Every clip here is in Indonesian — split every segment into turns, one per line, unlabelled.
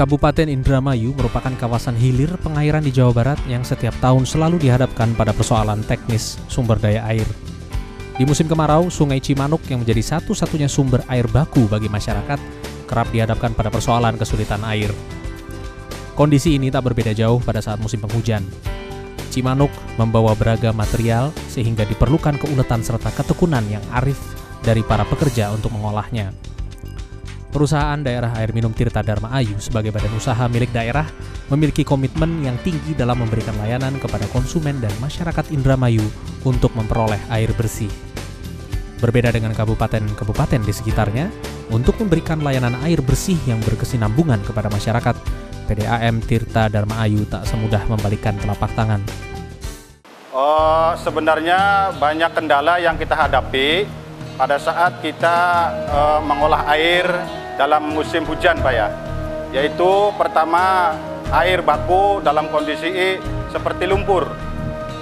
Kabupaten Indramayu merupakan kawasan hilir pengairan di Jawa Barat yang setiap tahun selalu dihadapkan pada persoalan teknis sumber daya air. Di musim kemarau, Sungai Cimanuk yang menjadi satu-satunya sumber air baku bagi masyarakat kerap dihadapkan pada persoalan kesulitan air. Kondisi ini tak berbeda jauh pada saat musim penghujan. Cimanuk membawa beragam material sehingga diperlukan keuletan serta ketekunan yang arif dari para pekerja untuk mengolahnya. Perusahaan Daerah Air Minum Tirta Dharma Ayu sebagai badan usaha milik daerah memiliki komitmen yang tinggi dalam memberikan layanan kepada konsumen dan masyarakat Indramayu untuk memperoleh air bersih. Berbeda dengan kabupaten-kabupaten di sekitarnya, untuk memberikan layanan air bersih yang berkesinambungan kepada masyarakat, PDAM Tirta Dharma Ayu tak semudah membalikkan telapak tangan.
Sebenarnya banyak kendala yang kita hadapi pada saat kita mengolah air dalam musim hujan, Pak ya. Yaitu pertama, air baku dalam kondisi seperti lumpur.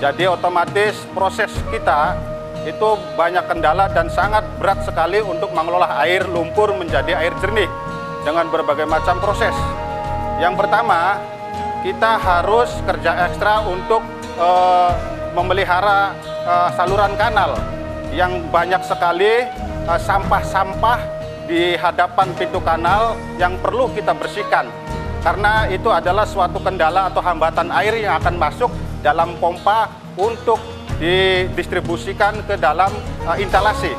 Jadi otomatis proses kita itu banyak kendala dan sangat berat sekali untuk mengelola air lumpur menjadi air jernih dengan berbagai macam proses. Yang pertama, kita harus kerja ekstra untuk memelihara saluran kanal yang banyak sekali sampah-sampah di hadapan pintu kanal yang perlu kita bersihkan. Karena itu adalah suatu kendala atau hambatan air yang akan masuk dalam pompa untuk didistribusikan ke dalam instalasi.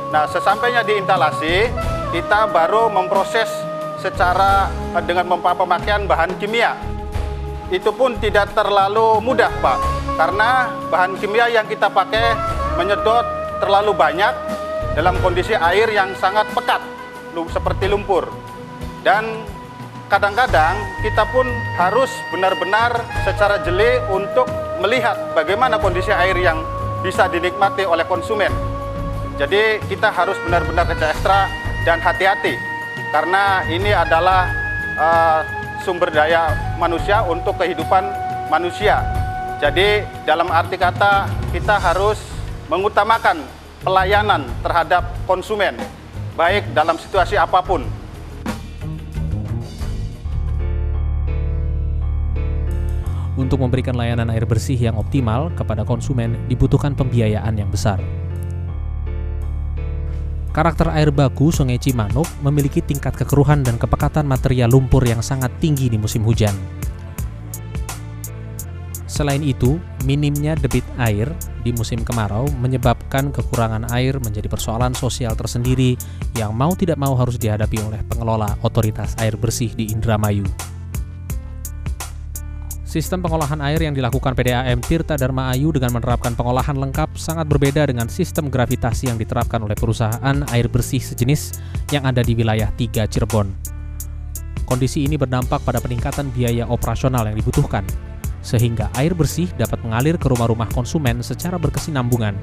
Nah, sesampainya di instalasi, kita baru memproses secara dengan pemakaian bahan kimia. Itu pun tidak terlalu mudah, Pak, karena bahan kimia yang kita pakai menyedot terlalu banyak dalam kondisi air yang sangat pekat seperti lumpur. Dan kadang-kadang kita pun harus benar-benar secara jeli untuk melihat bagaimana kondisi air yang bisa dinikmati oleh konsumen. Jadi kita harus benar-benar kerja ekstra dan hati-hati, karena ini adalah sumber daya manusia untuk kehidupan manusia. Jadi dalam arti kata kita harus mengutamakan pelayanan terhadap konsumen, baik dalam situasi apapun.
Untuk memberikan layanan air bersih yang optimal kepada konsumen dibutuhkan pembiayaan yang besar. Karakter air baku Sungai Cimanuk memiliki tingkat kekeruhan dan kepekatan material lumpur yang sangat tinggi di musim hujan. Selain itu, minimnya debit air di musim kemarau menyebabkan kekurangan air menjadi persoalan sosial tersendiri yang mau tidak mau harus dihadapi oleh pengelola otoritas air bersih di Indramayu. Sistem pengolahan air yang dilakukan PDAM Tirta Dharma Ayu dengan menerapkan pengolahan lengkap sangat berbeda dengan sistem gravitasi yang diterapkan oleh perusahaan air bersih sejenis yang ada di wilayah 3 Cirebon. Kondisi ini berdampak pada peningkatan biaya operasional yang dibutuhkan, sehingga air bersih dapat mengalir ke rumah-rumah konsumen secara berkesinambungan.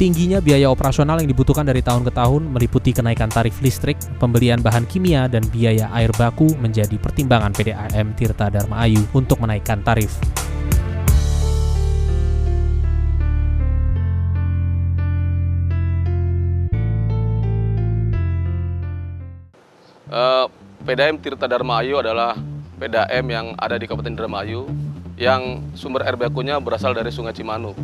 Tingginya biaya operasional yang dibutuhkan dari tahun ke tahun meliputi kenaikan tarif listrik, pembelian bahan kimia, dan biaya air baku menjadi pertimbangan PDAM Tirta Dharma Ayu untuk menaikkan tarif.
PDAM Tirta Dharma Ayu adalah PDAM yang ada di Kabupaten Indramayu yang sumber air bakunya berasal dari Sungai Cimanuk.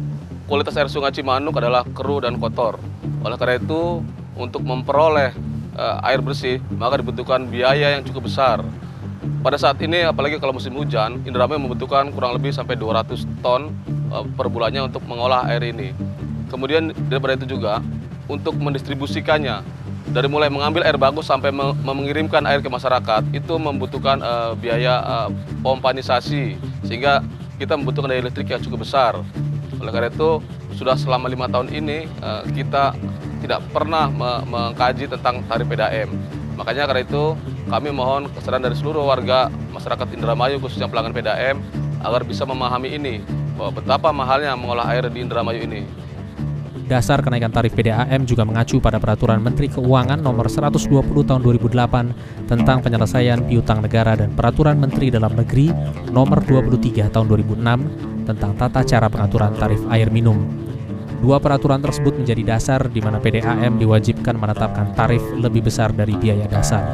Kualitas air Sungai Cimanuk adalah keruh dan kotor. Oleh karena itu, untuk memperoleh air bersih, maka dibutuhkan biaya yang cukup besar. Pada saat ini, apalagi kalau musim hujan, Indramayu membutuhkan kurang lebih sampai 200 ton per bulannya untuk mengolah air ini. Kemudian daripada itu juga, untuk mendistribusikannya, dari mulai mengambil air baku sampai mengirimkan air ke masyarakat, itu membutuhkan biaya pompanisasi, sehingga kita membutuhkan daya listrik yang cukup besar. Oleh karena itu, sudah selama 5 tahun ini kita tidak pernah mengkaji tentang tarif PDAM. Makanya karena itu, kami mohon kesadaran dari seluruh warga masyarakat Indramayu, khususnya pelanggan PDAM, agar bisa memahami ini, bahwa betapa mahalnya mengolah air di Indramayu ini.
Dasar kenaikan tarif PDAM juga mengacu pada Peraturan Menteri Keuangan Nomor 120 Tahun 2008 tentang penyelesaian piutang negara dan Peraturan Menteri Dalam Negeri Nomor 23 Tahun 2006 tentang tata cara pengaturan tarif air minum. Dua peraturan tersebut menjadi dasar di mana PDAM diwajibkan menetapkan tarif lebih besar dari biaya dasar.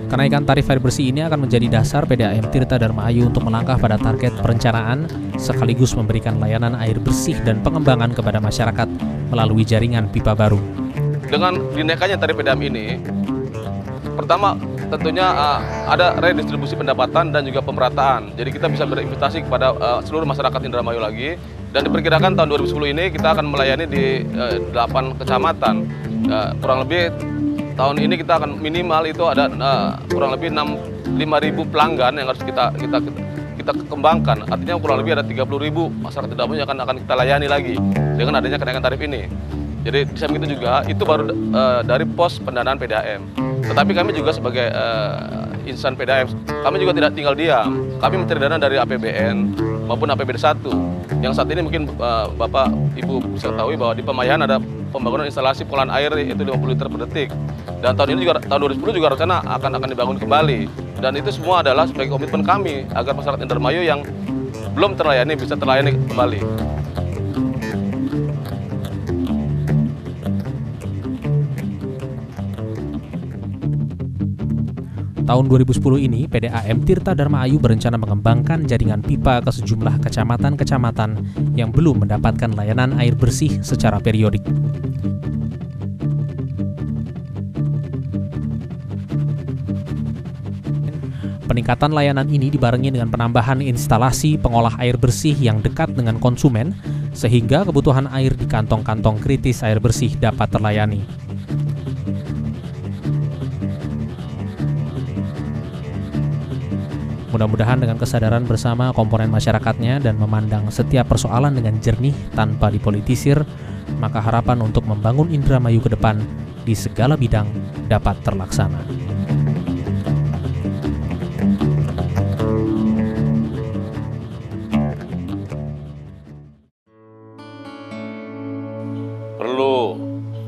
Kenaikan tarif air bersih ini akan menjadi dasar PDAM Tirta Dharma Ayu untuk melangkah pada target perencanaan sekaligus memberikan layanan air bersih dan pengembangan kepada masyarakat melalui jaringan pipa baru.
Dengan dinaikannya tarif PDAM ini, pertama tentunya ada redistribusi pendapatan dan juga pemerataan. Jadi kita bisa berinvestasi kepada seluruh masyarakat Indramayu lagi. Dan diperkirakan tahun 2010 ini kita akan melayani di 8 kecamatan. Kurang lebih tahun ini kita akan minimal itu ada kurang lebih 5.000 pelanggan yang harus kita kembangkan. Artinya kurang lebih ada 30.000 masyarakat Indramayu yang akan kita layani lagi dengan adanya kenaikan tarif ini. Jadi di samping itu juga itu baru dari pos pendanaan PDAM. Tetapi kami juga sebagai insan PDAM, kami juga tidak tinggal diam. Kami mencari dana dari APBN maupun APBD 1. Yang saat ini mungkin Bapak Ibu bisa ketahui bahwa di Pemayahan ada pembangunan instalasi pengolahan air itu 50 liter per detik. Dan tahun ini juga tahun 2010 juga rencana akan dibangun kembali. Dan itu semua adalah sebagai komitmen kami agar masyarakat Indramayu yang belum terlayani bisa terlayani kembali.
Tahun 2010 ini, PDAM Tirta Dharma Ayu berencana mengembangkan jaringan pipa ke sejumlah kecamatan-kecamatan yang belum mendapatkan layanan air bersih secara periodik. Peningkatan layanan ini dibarengi dengan penambahan instalasi pengolah air bersih yang dekat dengan konsumen, sehingga kebutuhan air di kantong-kantong kritis air bersih dapat terlayani. Mudah-mudahan dengan kesadaran bersama komponen masyarakatnya dan memandang setiap persoalan dengan jernih tanpa dipolitisir, maka harapan untuk membangun Indramayu ke depan di segala bidang dapat terlaksana.
Perlu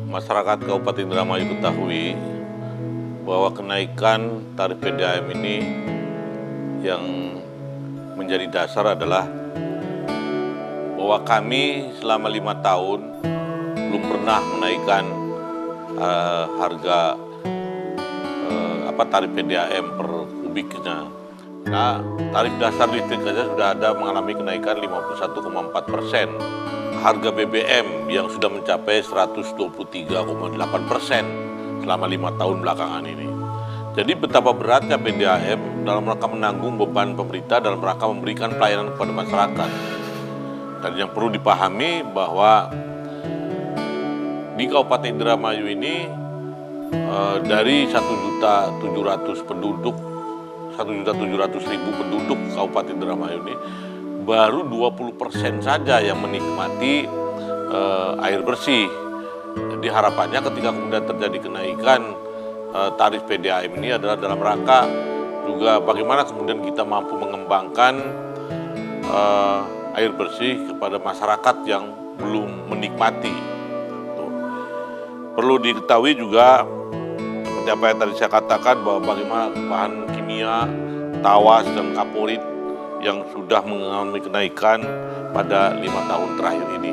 masyarakat Kabupaten Indramayu ketahui bahwa kenaikan tarif PDAM ini yang menjadi dasar adalah bahwa kami selama 5 tahun belum pernah menaikkan harga tarif PDAM per kubiknya. Nah, tarif dasar listrik saja sudah ada mengalami kenaikan 51,4%. Harga BBM yang sudah mencapai 123,8% selama 5 tahun belakangan ini. Jadi betapa beratnya PDAM dalam rangka menanggung beban pemerintah dalam rangka memberikan pelayanan kepada masyarakat. Dan yang perlu dipahami bahwa di Kabupaten Indramayu ini dari 1.700.000 penduduk, 1.700.000 penduduk Kabupaten Indramayu ini baru 20% saja yang menikmati air bersih. Jadi harapannya ketika kemudian terjadi kenaikan tarif PDAM ini adalah dalam rangka juga bagaimana kemudian kita mampu mengembangkan air bersih kepada masyarakat yang belum menikmati. Tuh. Perlu diketahui juga seperti apa yang tadi saya katakan bahwa bagaimana bahan kimia, tawas dan kaporit yang sudah mengalami kenaikan pada 5 tahun terakhir ini.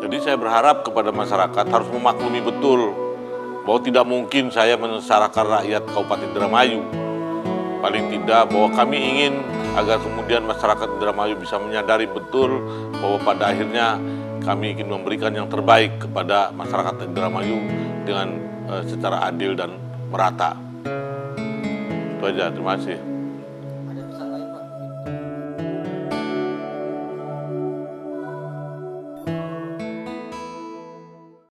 Jadi saya berharap kepada masyarakat harus memaklumi betul bahwa tidak mungkin saya menyengsarakan rakyat Kabupaten Indramayu. Paling tidak bahwa kami ingin agar kemudian masyarakat Indramayu bisa menyadari betul bahwa pada akhirnya kami ingin memberikan yang terbaik kepada masyarakat Indramayu dengan secara adil dan merata. Itu aja, terima kasih.